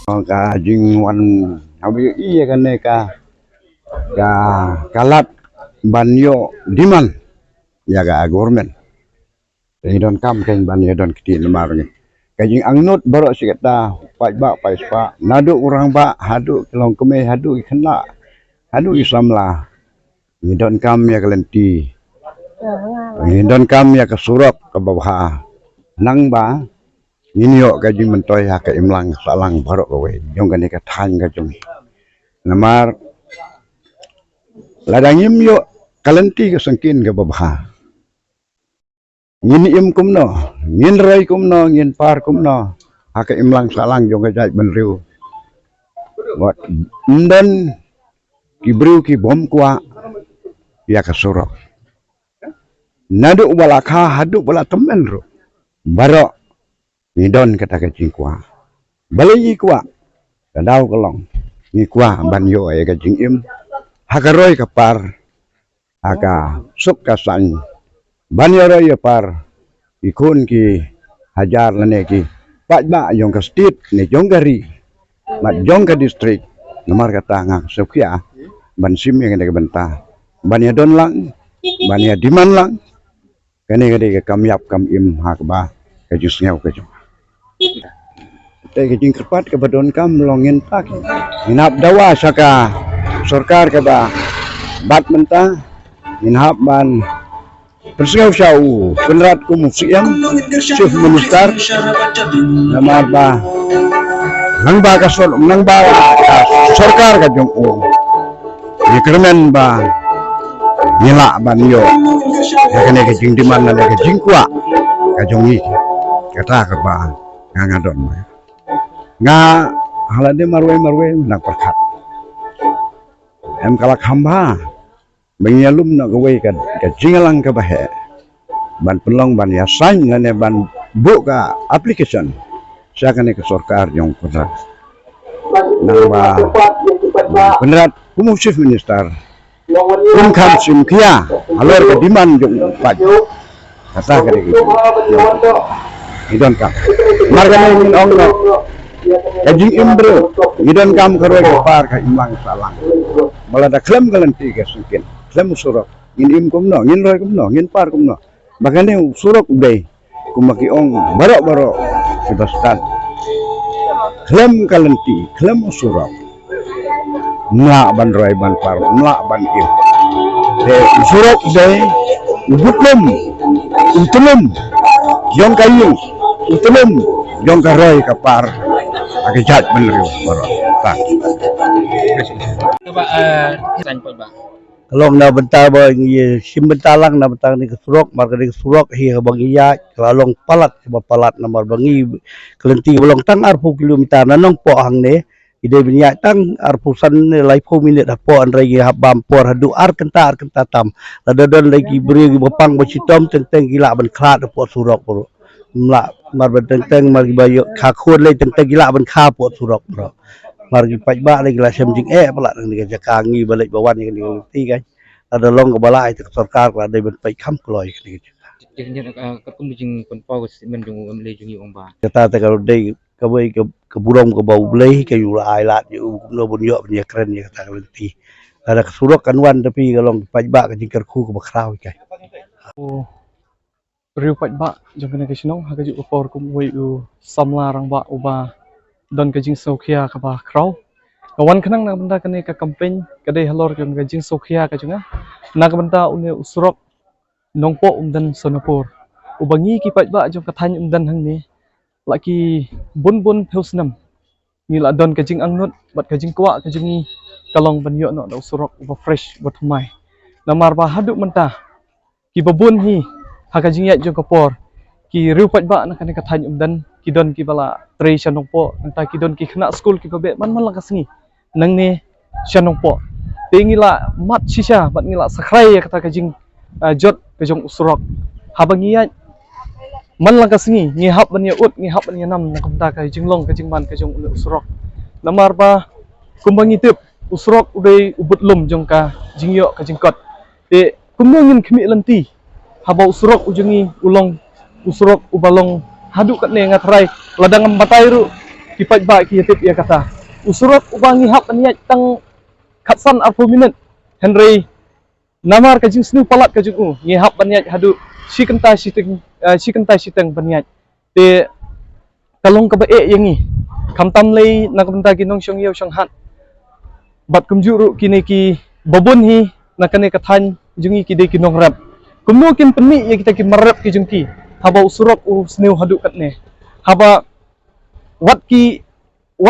Ka jingwan habi iya kan ka kalat banyo diman ya ka government. Ini don kam kan banyo don kiti lemar ni. Kajing angnut baru si kata pai ba pai spa nadu orang ba hadu kelong keme hadu ikena hadu Islam lah. Ini don kam ya kalenti. Ini don kam ya ke surap ke bawah. Nang ba ini yo kajing mentoy ha ke imlang salang baru kowe jong kan ka than ka jong. Namar ladang im yo kalenti ke sengkin ke bawah. Ngin im kumno, ngin rai kumno, ngin par kumno, hake imlang salang jong kajai benriu. Wat ndan kibriu ki bom kwa ya kasurok. Nadu balaka hadu bala temen ro. Barok ngidon kata kacing kwa. Balayi kwa kadau kelong. Ni kwa banyo ay kacing im. Hakaroy kapar. Haka suk kasan. Banyo roy par. Ikun ki hajar lane ki. Pak ba yong ka state ni jong gari. Mat jong ka district. Nomor kata ngak sukia. Ban sim yang ada bentah. Banyo don lang. Banyo diman lang. Kani kadi kam yap kam im hakba. Kajus ngau kajus. Kajing kerpat ke badon kam longin tak. Inap dawa saka sorkar ke ba bat mentah. Inap ban persengau syau penrat ku musiam chief minister nama ba nang ba ka sorkar ka jong u. Ni kermen ba nila ban yo. Kani kajing di mana kajing kwa kajong ni. Kata ke ba ngadon nga halade marwe nak perkat em kalak hamba mengyalum nak gawe ka jingalang ka bahe ban pelong ban ya sign ngane ban buka application saya kan ke sorkar yang pernah namba benerat kumu chief minister kan simkia alor ke diman jong paju kata ke gitu idon kam marga min ong no kajing imbro idon kam karoy par ka imang salang balada klem galenti ke sungkin klem surok ngin im kumno ngin roy kumno ngin par kumno bagane surok be kumaki ong barok sebastan klem galenti klem surok na ban roy ban par na ban im de surok be ubuklem utulum jong kayu utulum jong karoy kapar agak bener baru tak. Coba sampel ba. Kalau na bentar ba sim bentar lang na bentar ni kesurok marga ni kesurok hi bang iya kalong palat ba palat nomor bangi kelenti bolong tang arpu kilometer nanong po hang ne ide binya tang arpusan lai po minit po andrai habam por hadu ar kenta tam ladon lagi beri bepang becitom tentang gila ban klat po surok po mla mar benteng margi bayo khakun le tentang gila ban kha po surok bro margi pajba le gila semjing pala nang diga jakangi balik bawan yang ngerti kan ada long ke balai te sarkar la dai ban pai kham kloy ni Jadi ketemu jing penpau men jung le jung ong ba. kata te kalau dai ke bai ke burong ke bau blei ke yu ai lat yu no bun yo punya keren ya kata lenti ada kesurok kan wan tapi kalau pajba ke jingkar ku ke bakrau kai Riu pat ba jong kana kasinong ha kaju upor kum wei u samla rang ba uba don kajing sokhia ka ba kraw kawan kanang na benda kane ka campaign kadai halor jong kajing sokhia ka junga na ka benda une usrok nongpo umdan sonapur ubangi ki pat ba jong kathany umdan hang ni laki bun phusnam ni la don kajing angnut bat kajing kwa kajing ni kalong banyo no da usrok uba fresh bat mai namar ba hadu mentah ki babun hi hakajing ya jong kapor ki riu pat ba na kane kathany umdan ki don ki bala tre chanong po nta ki don ki khna school ki babe man lang kasngi nang ne chanong po tingila mat shisha bat ngila sakhrai kata kajing jot kajong usrok habangi ya man lang kasngi ngi hap ban ya ut ngi hap ban ya nam na kamta kajing long kajing man kajong usrok namar ba kumbangi tip usrok udai ubut lum jong ka jingyo kajing kot te kumungin khmi lanti habau usrok ujungi ulong usrok ubalong hadu kat ne ngatrai ladang batai ru kipat ba ki tip ya kata usurok ubangi hap niat tang khatsan arpo minute Henry namar ka jing snu palat ka jugu ngi hap niat hadu sikenta siteng baniat te kalong ka ba yangi kamtam lei na kamta ginong syong yaw syong hat bat kumjuru kini ki babun hi na kane kathan jungi ki de kinong rap kumno kin penni ya kita ki marap ki jungki haba usurok u snu hadu katne haba wat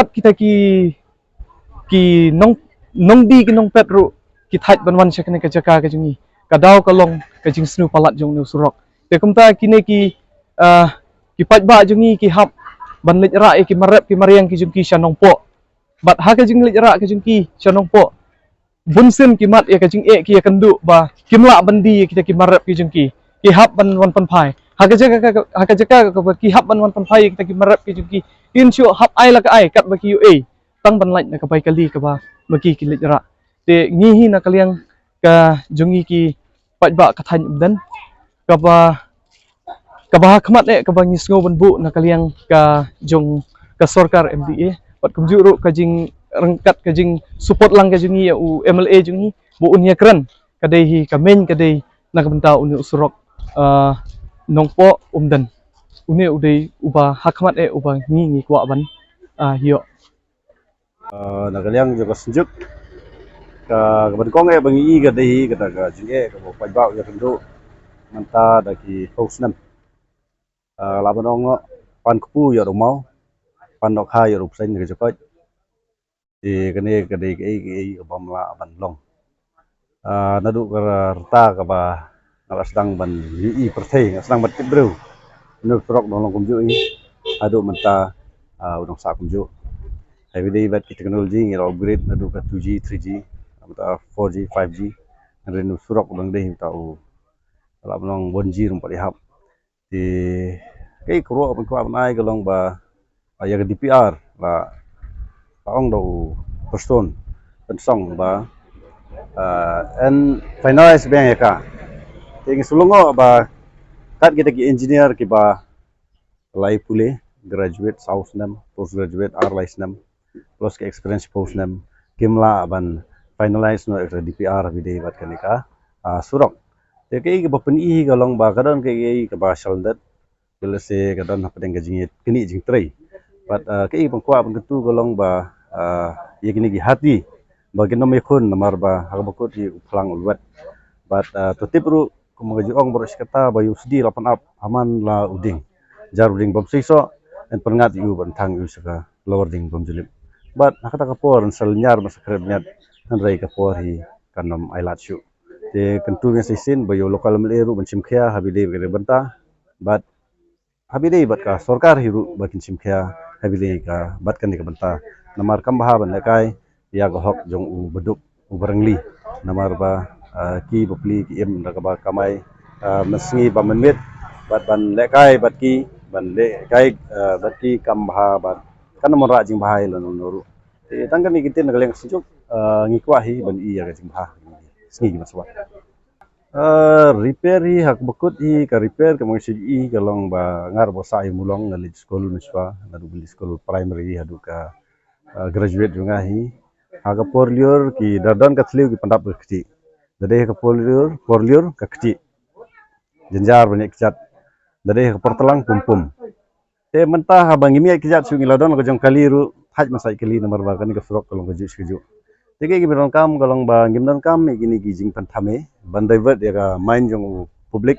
kita ki nong di ki nong petru ki thait banwan syakane ka jaka ka jungi kadaw kalong ka jing snu palat jong nu surok te kumta kine ki pat ba jungi ki hap ban lej ra ki marap ki mariang ki jungki syanong po bat ha ka jing lej ra ka jungki syanong po bunsen ki mat ya ka jing ki ya kandu ba kimla bandi kita ki marap ki jungki ki hap ban wan pan phai ha ka jaka ka ki hap ban wan pan phai kita ki marap ki jungki in syu hap ai la ka ai kat ba ki ua tang ban laj na ka bai kali ka ba maki ki lej ra te ngihi na kaliang ka jungi ki pat ba ka than dan ka ba khmat ka ba ngisngo ban bu na kaliang ka jong ka sarkar MDA pat kumjuru ka jing rengkat ka jing support lang ka jungi u MLA jungi bu unya kran kadai hi ka men kadai na ka benta uni usurok nongpo dan uni udai uba hakmat uba ngi kwa ban hiyo nakaliang juga sejuk ka berkong bangi ga dei kata ga jinge ka bo pajbau ya kendo manta daki hosnam labanong pan kupu ya romau pan nok ha ya rup sen ga jokot di kene ga dei ke bom la ban long nadu ka rta ka ba ngala sedang ban yi perthei sedang bat tibru nuk trok dong kumju ini adu manta udang sa kumju every day bat teknologi ngi upgrade nadu ka 2G 3G mata 4G 5G renu surok udang deh tau la blong 1G rum pali hap di kai kro apa ko apnai galong ba ya ga DPR la paong do person pensong ba and finalize bang ya ka ting sulungo ba kat kita ki engineer ki ba lai pule graduate south nam postgraduate arlais nam plus ke experience post nam kimla ban finalize no DPR bide bat kanika surok te ke ba peni galong ba kadon ke ba shaldat kelese kadon hapeng gajingit kini jing trei but ke bangkwa bang ketu galong ba ye gini gi hati bagi no mekun namar ba hakbakut di uplang ulwat but to tipru kumagaji ong boros kata ba yusdi lapan up aman la uding jar uding bom siso en pengat yu bantang yu saka lower ding bom julip but nakata kapor selnyar masakret nyat rai kapor hi kanom ailat shu te kentu nge sisin ba yo lokal meleru bancim khia habide gere banta but habide bat ka sarkar hiru bakin simkhia habide ka bat kan ka banta namar kam baha ban kai ya ga hok jong u beduk u barangli namar ba ki bopli ki em da ba kamai mesngi ba menit bat ban lekai bat ki ban lekai bat ki kam baha bat kan nomor jing bahai lan noru te tangkan ni kitin galeng sejuk ngikwa hi ban i ya jing baha sngi maswa repair hi hak bakut hi ka repair ka mengisi i galong ba ngar bo sai mulong ngali skolu niswa nadu beli skolu primary hadu ka graduate junga hi haga porlior ki dardan ka thliu ki pandap kti dade ka porlior ka kti jenjar banyak kijat dade ka portalang pumpum te mentah habang imi kijat sungi ladon ka jong kaliru haj masai kali nomor ba kan ka surok kalong ka jis keju tege ki beron kam galong ba gimdan kam gini gijing pantame bandai vet ya ka main jong publik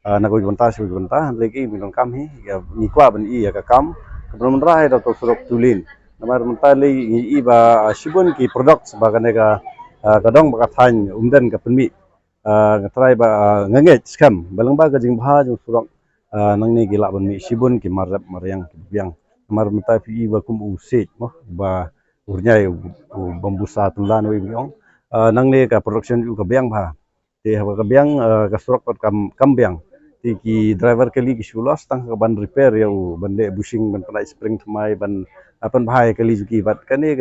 na ko jonta su jonta legi beron kam hi ya ni kwa ban i ya ka kam beron ra ha to surok tulin namar mentali i ba shibun ki products ba kan ka kadong ba ka than umdan ka penmi ngatrai ba ngange skam balang ba ka jing bha jong surok nang ni gila ban mi shibun ki marap maryang ki biang namar mentai pi ba kum usik mo ba urnyai bambusa tulan wi biong nang ne ka production ju ka biang bha te ha ka biang ka surok pat kam biang ti ki driver kali ki shulos tang ka ban repair ya ban le bushing ban panai spring thamai ban apan bhai kali ju ki bat kane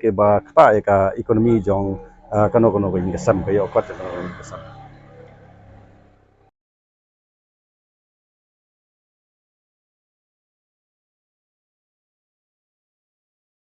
ke ba khata ka economy jong kano ko ingasam kayo kwat